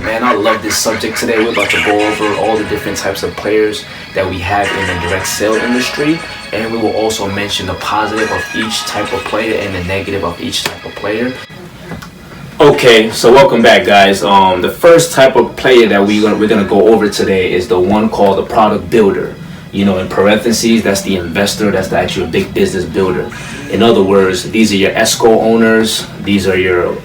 man, I love this subject today. We're about to go over all the different types of players that we have in the direct sale industry, and we will also mention the positive of each type of player and the negative of each type of player. Okay, so welcome back, guys. The first type of player that we're gonna go over today is the one called the product builder. You know, in parentheses, that's the investor, that's the actual big business builder. In other words, these are your ESCO owners, these are your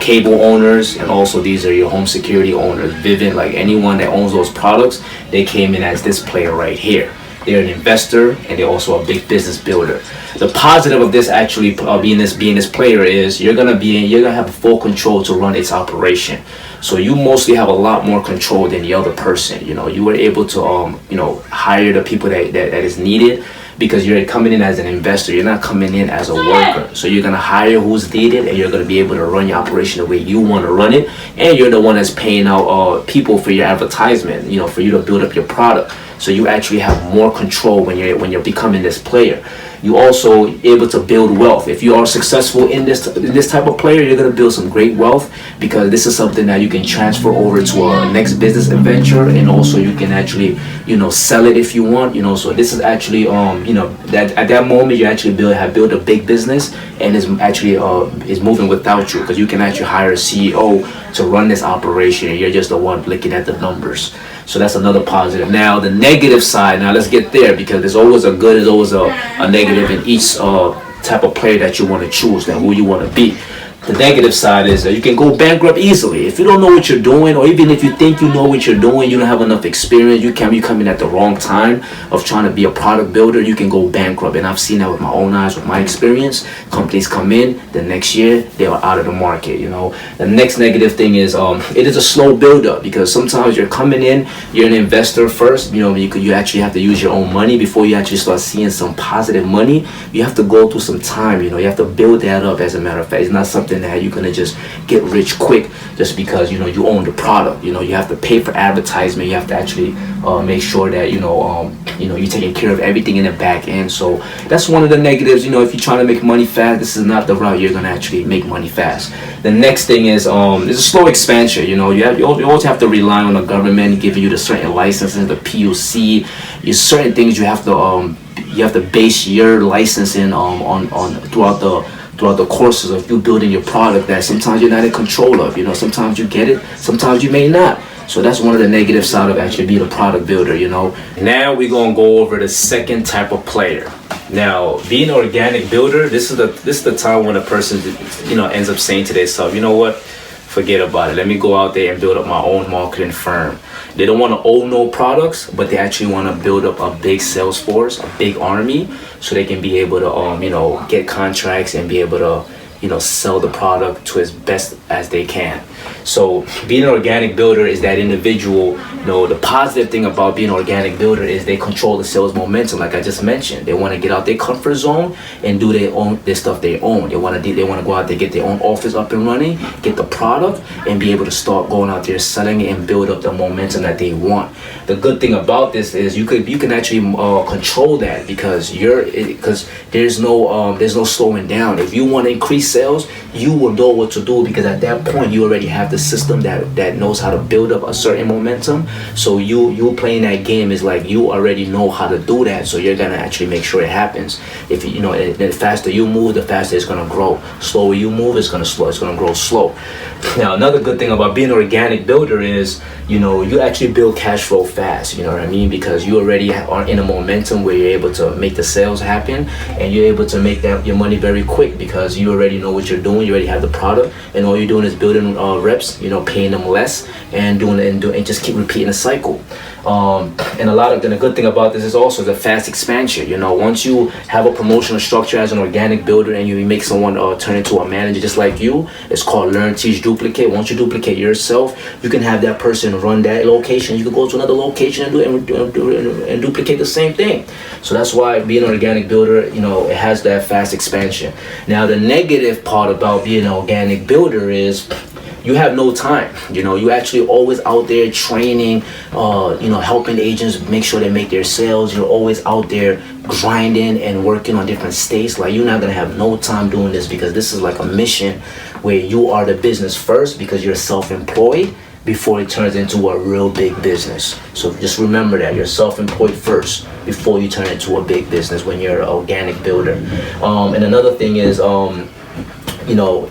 cable owners, and also these are your home security owners. Vivint, like anyone that owns those products, they came in as this player right here. They're an investor and they're also a big business builder. The positive of this actually being this player is you're gonna have full control to run its operation. So you mostly have a lot more control than the other person. You know, you were able to hire the people that is needed, because you're coming in as an investor. You're not coming in as a worker. So you're gonna hire who's needed, and you're gonna be able to run your operation the way you want to run it. And you're the one that's paying out people for your advertisement. You know, for you to build up your product. So you actually have more control when you're becoming this player. You also able to build wealth. If you are successful in this type of player, you're gonna build some great wealth, because this is something that you can transfer over to a next business adventure, and also you can actually sell it if you want. So this is actually that at that moment you actually have built a big business, and is actually is moving without you, because you can actually hire a CEO to run this operation, and you're just the one looking at the numbers. So that's another positive. Now the negative side. Now let's get there, because there's always a good, there's always a negative in each type of player that you want to choose, and who you want to be. The negative side is that you can go bankrupt easily. If you don't know what you're doing, or even if you think you know what you're doing, you don't have enough experience, you come in at the wrong time of trying to be a product builder, you can go bankrupt. And I've seen that with my own eyes, with my experience. Companies come in, the next year they are out of the market. The next negative thing is it is a slow build-up, because sometimes you're coming in, you're an investor first. You actually have to use your own money before you actually start seeing some positive money. You have to go through some time. You have to build that up. As a matter of fact, it's not something that you're gonna just get rich quick just because you own the product. You have to pay for advertisement. You have to actually make sure that you're taking care of everything in the back end. So that's one of the negatives. If you're trying to make money fast, this is not the route you're gonna actually make money fast. The next thing is there's a slow expansion. You always have to rely on the government giving you the certain licenses, the PUC. There's certain things you have to base your licensing on throughout the courses of you building your product, that sometimes you're not in control of. Sometimes you get it, sometimes you may not. So that's one of the negative side of actually being a product builder. Now we're gonna go over the second type of player. Now, being an organic builder, this is the time when a person ends up saying to themselves, you know what, forget about it. Let me go out there and build up my own marketing firm. They don't want to own no products, but they actually want to build up a big sales force, a big army, so they can be able to get contracts and be able to sell the product to as best as they can. So being an organic builder is that individual. The positive thing about being an organic builder is they control the sales momentum, like I just mentioned. They want to get out their comfort zone and do their stuff they own. They want to go out there, get their own office up and running, get the product, and be able to start going out there selling it and build up the momentum that they want. The good thing about this is you can actually control that, because there's no slowing down. If you want to increase sales, you will know what to do, because at that point you already have the system that knows how to build up a certain momentum. So you playing that game is like you already know how to do that, so you're gonna actually make sure it happens. If the faster you move, the faster it's gonna grow. Slower you move, it's gonna grow slow. Now another good thing about being an organic builder is you actually build cash flow fast. You know what I mean? Because you already are in a momentum where you're able to make the sales happen, and you're able to make your money very quick, because you already know what you're doing. You already have the product, and all you're doing is building reps. Paying them less and just keep repeating the cycle. And the good thing about this is also the fast expansion. Once you have a promotional structure as an organic builder, and you make someone turn into a manager just like you, it's called learn, teach, duplicate. Once you duplicate yourself, you can have that person run that location. You can go to another location and duplicate the same thing. So that's why being an organic builder, it has that fast expansion. Now the negative part about being an organic builder is you have no time. You actually always out there training, helping agents make sure they make their sales. You're always out there grinding and working on different states. Like, you're not gonna have no time doing this, because this is like a mission where you are the business first, because you're self-employed. before it turns into a real big business. So just remember that you're self-employed first before you turn into a big business when you're an organic builder. And another thing is,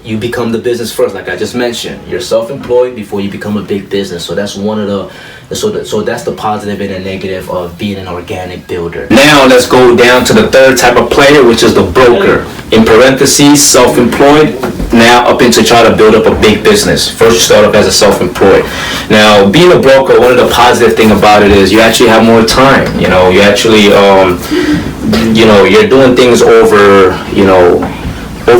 you become the business first, like I just mentioned. You're self-employed before you become a big business. So that's one of so that's the positive and the negative of being an organic builder. Now let's go down to the third type of player, which is the broker. In parentheses, self-employed. Now up into try to build up a big business. First you start off as a self-employed. Now being a broker, one of the positive thing about it is you actually have more time. You actually you're doing things over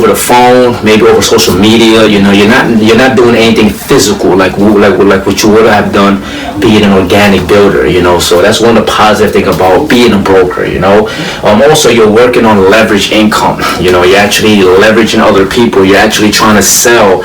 the phone, maybe over social media. You're not doing anything physical like what you would have done being an organic builder. So that's one of the positive thing about being a broker. Also you're working on leverage income. You're actually leveraging other people. You're actually trying to sell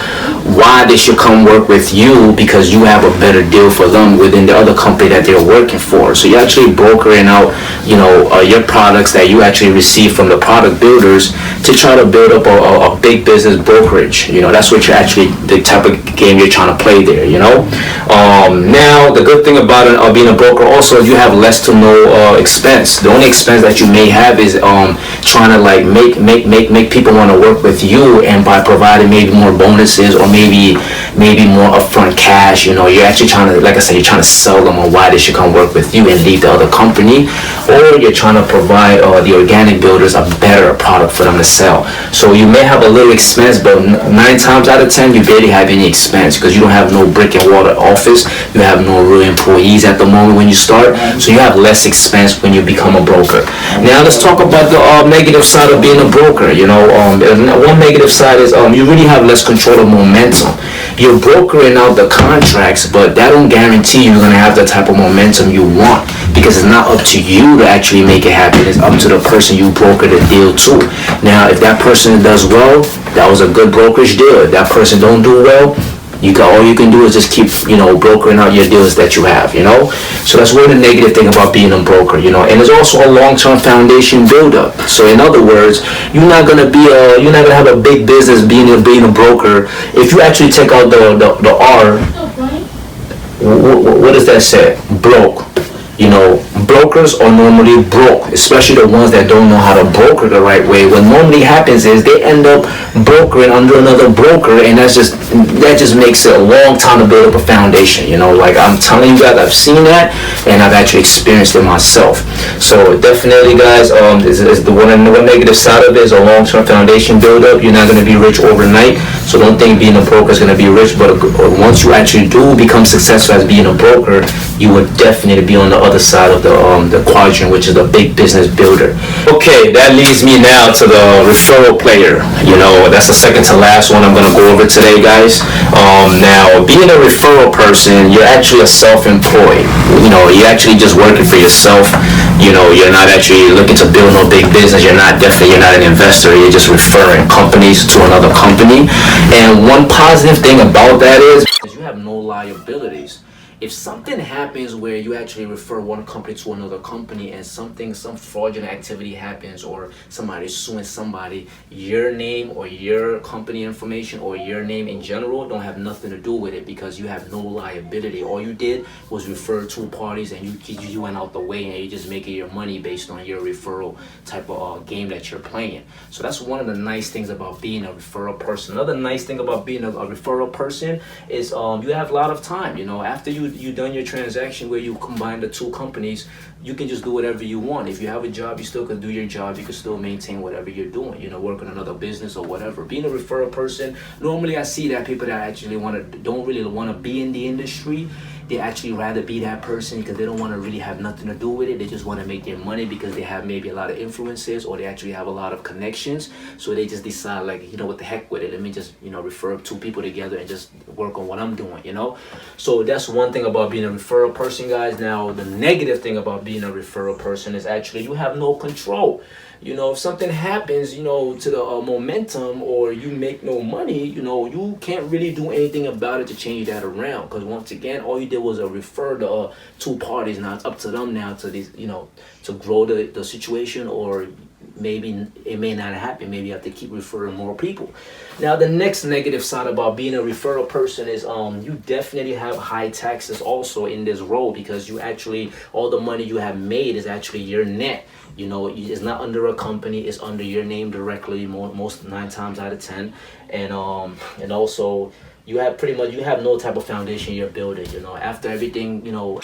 why they should come work with you because you have a better deal for them within the other company that they're working for. So you're actually brokering out your products that you actually receive from the product builders to try to build up a big business brokerage. That's what you're actually, the type of game you're trying to play there. Now the good thing about being a broker also is you have less to no expense. The only expense that you may have is trying to make people want to work with you, and by providing maybe more bonuses or maybe more upfront cash. You're actually trying to, like I said, you're trying to sell them on why they should come work with you and leave the other company, or you're trying to provide the organic builders a better product for them to sell. So you may have a little expense, but 9 times out of 10 you barely have any expense because you don't have no brick and mortar office. You have no real employees at the moment when you start, so you have less expense when you become a broker. Now let's talk about the negative side of being a broker. One negative side is you really have less control of momentum. You're brokering out the contracts, but that don't guarantee you're gonna have the type of momentum you want, because it's not up to you to actually make it happen. It's up to the person you broker the deal to. Now if that person does well, that was a good brokerage deal. If that person don't do well, all you can do is just keep brokering out your deals that you have. So that's one of the negative thing about being a broker. And there's also a long-term foundation build-up. So in other words, you're not gonna have a big business being a broker if you actually take out the R. What does that say? Broke. Brokers are normally broke, especially the ones that don't know how to broker the right way. What normally happens is they end up brokering under another broker, and that just makes it a long time to build up a foundation. Like I'm telling you guys, I've seen that, and I've actually experienced it myself. So definitely, guys, is the one negative side of it is a long-term foundation build-up. You're not going to be rich overnight, so don't think being a broker is going to be rich. But once you actually do become successful as being a broker, you would definitely be on the other side of the quadrant, which is the big business builder. Okay, that leads me now to the referral player. That's the second to last one I'm going to go over today, guys. Now, being a referral person, you're actually a self-employed. You're actually just working for yourself. You're not actually looking to build no big business. You're not an investor. You're just referring companies to another company. And one positive thing about that is you have no liabilities. If something happens where you actually refer one company to another company and some fraudulent activity happens, or somebody's suing somebody, your name or your company information or your name in general don't have nothing to do with it, because you have no liability. All you did was refer two parties, and you went out the way, and you're just making your money based on your referral type of game that you're playing. So that's one of the nice things about being a referral person. Another nice thing about being a referral person is you have a lot of time. After you done your transaction where you combine the two companies, you can just do whatever you want. If you have a job, you still can do your job. You can still maintain whatever you're doing, work on another business or whatever. Being a referral person, normally I see that people that actually don't really want to be in the industry, they actually rather be that person because they don't want to really have nothing to do with it. They just want to make their money because they have maybe a lot of influences, or they actually have a lot of connections. So they just decide, like, what the heck with it. Let me just, refer two people together and just work on what I'm doing, So that's one thing about being a referral person, guys. Now, the negative thing about being a referral person is actually you have no control. If something happens, to the momentum, or you make no money, you can't really do anything about it to change that around. Because once again, all you did was refer the two parties. Now it's up to them now to these, to grow the situation, or maybe it may not happen. Maybe you have to keep referring more people. Now, the next negative side about being a referral person is you definitely have high taxes also in this role, because you actually, all the money you have made is actually your net. You know, it's not under a company, it's under your name directly, most 9 times out of 10. And also you have pretty much, you have no type of foundation you're building, you know, after everything, you know.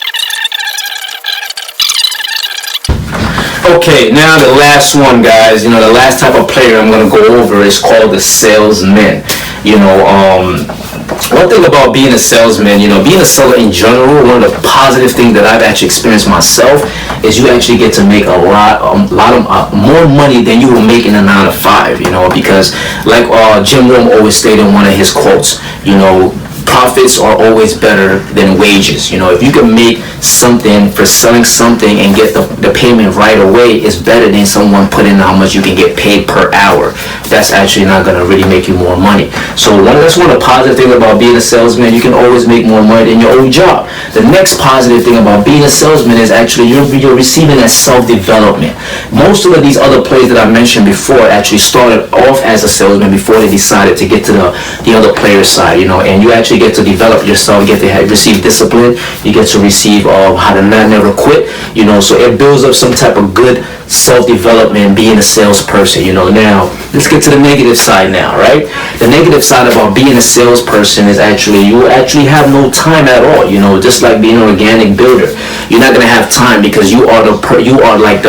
Okay, now the last one, guys, you know, the last type of player I'm going to go over is called the salesman. You know, one thing about being a salesman, you know, being a seller in general, one of the positive things that I've actually experienced myself is you actually get to make a lot of more money than you will make in a 9 to 5, you know, because like Jim Rome always stated in one of his quotes, you know, profits are always better than wages. You know, if you can make something for selling something and get the payment right away, it's better than someone putting how much you can get paid per hour. That's actually not going to really make you more money. So that's one of the positive things about being a salesman. You can always make more money than your own job. The next positive thing about being a salesman is actually you're receiving that self-development. Most of these other players that I mentioned before actually started off as a salesman before they decided to get to the other player side, you know, and you actually get to develop yourself, you get to receive discipline, you get to receive how to never quit, you know, so it builds up some type of good self-development being a salesperson, you know. Now, let's get to the negative side now, right? The negative side about being a salesperson is actually, you actually have no time at all, you know, just like being an organic builder. You're not going to have time because you're like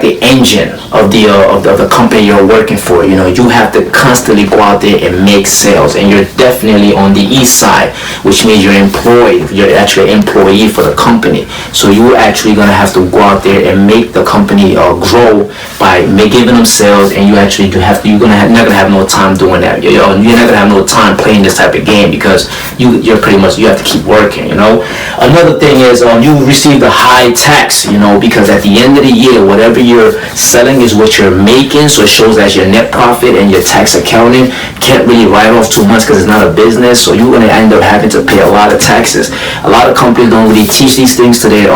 the engine of the company you're working for. You know, you have to constantly go out there and make sales, and you're definitely on the east side, which means you're employed. You're actually an employee for the company, so you're actually gonna have to go out there and make the company grow by giving them sales, and you're not gonna have no time doing that. You're not gonna have no time playing this type of game because you have to keep working. You know, another thing is you receive the high tax. You know, because at the end of the year, whatever you're selling is what you're making, so it shows as your net profit, and your tax accounting can't really write off too much because it's not a business, so you're going to end up having to pay a lot of taxes. A lot of companies don't really teach these things to their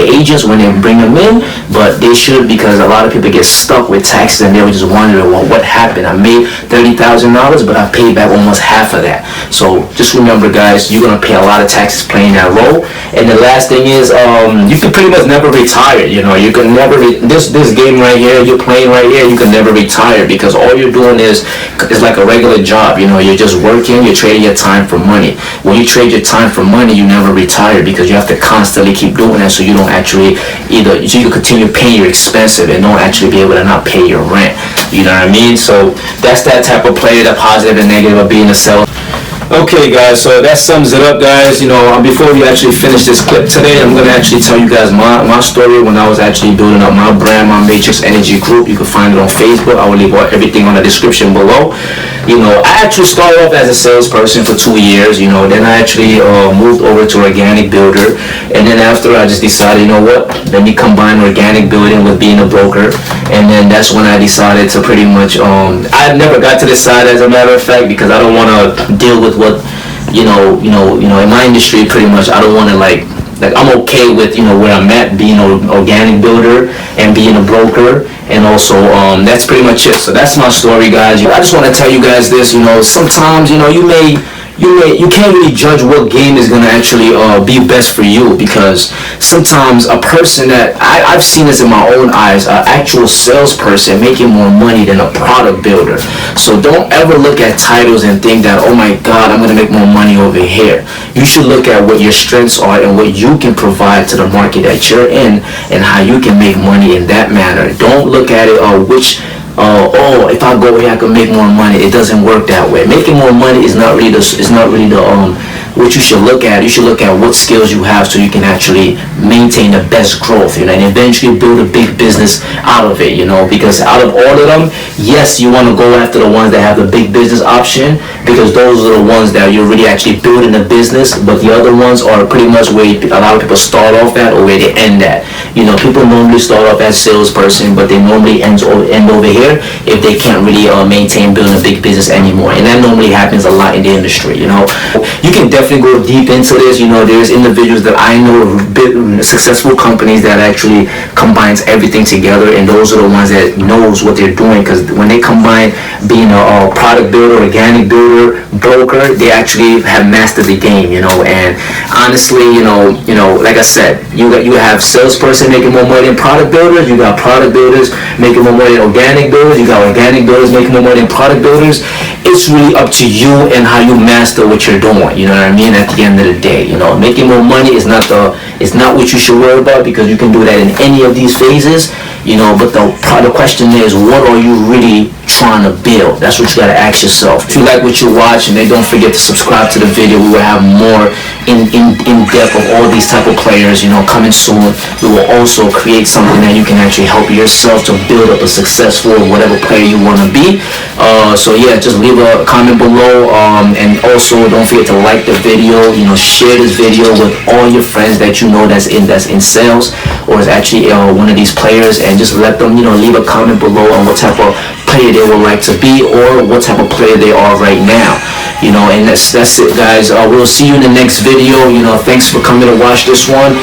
agents when they bring them in, but they should, because a lot of people get stuck with taxes and they were just wondering, well, what happened? I made $30,000, but I paid back almost half of that. So just remember, guys, you're going to pay a lot of taxes playing that role. And the last thing is you can pretty much never retire. You know, you can never this game right here you're playing right here, you can never retire, because all you're doing is like a regular job. You know, you're just working, you're trading your time for money. When you trade your time for money, you never retire, because you have to constantly keep doing that, so you don't actually so you can continue paying your expenses and don't actually be able to not pay your rent. You know what I mean? So that's that type of player, the positive and negative of being a seller. Okay, guys, so that sums it up, guys. You know, before we actually finish this clip today, I'm going to actually tell you guys my story when I was actually building up my brand, my Matrix Energy Group. You can find it on Facebook. I will leave everything on the description below. You know, I actually started off as a salesperson for 2 years, you know, then I actually moved over to organic builder, and then after I just decided, you know what, let me combine organic building with being a broker, and then that's when I decided to pretty much, I never got to this side, as a matter of fact, because I don't want to deal with what, you know, in my industry, pretty much, I don't want to like I'm okay with, you know, where I'm at, being an organic builder and being a broker, and also that's pretty much it. So that's my story, guys. I just want to tell you guys this, you know, sometimes, you know, you can't really judge what game is going to actually be best for you, because sometimes a person that I've seen this in my own eyes, an actual salesperson making more money than a product builder. So don't ever look at titles and think that, oh my God, I'm going to make more money over here. You should look at what your strengths are and what you can provide to the market that you're in, and how you can make money in that manner. Don't look at it if I go here I can make more money. It doesn't work that way. Making more money is not really what you should look at. You should look at what skills you have, so you can actually maintain the best growth, you know, and eventually build a big business out of it, you know, because out of all of them, yes, you want to go after the ones that have the big business option, because those are the ones that you're really actually building a business, but the other ones are pretty much where a lot of people start off at, or where they end at. You know, people normally start off as salesperson, but they normally end over here if they can't really maintain building a big business anymore, and that normally happens a lot in the industry. You know, you can definitely definitely go deep into this. You know, there's individuals that I know of successful companies that actually combines everything together, and those are the ones that knows what they're doing, because when they combine being a product builder, organic builder, broker, they actually have mastered the game, you know. And honestly, you know, like I said, you have salesperson making more money than product builders, you got product builders making more money than organic builders, you got organic builders making more money than product builders. It's really up to you and how you master what you're doing, you know what I mean, at the end of the day. You know, making more money is not what you should worry about, because you can do that in any of these phases, you know. But the question is, what are you really trying to build? That's what you got to ask yourself. If you like what you're watching, then don't forget to subscribe to the video. We will have more in depth of all these type of players, you know, coming soon. We will also create something that you can actually help yourself to build up a successful whatever player you want to be. So yeah, just leave a comment below, and also don't forget to like the video. You know, share this video with all your friends that you know that's in sales or is actually one of these players, and just let them, you know, leave a comment below on what type of player they would like to be, or what type of player they are right now. You know, and that's it, guys. We'll see you in the next video. You know, thanks for coming to watch this one.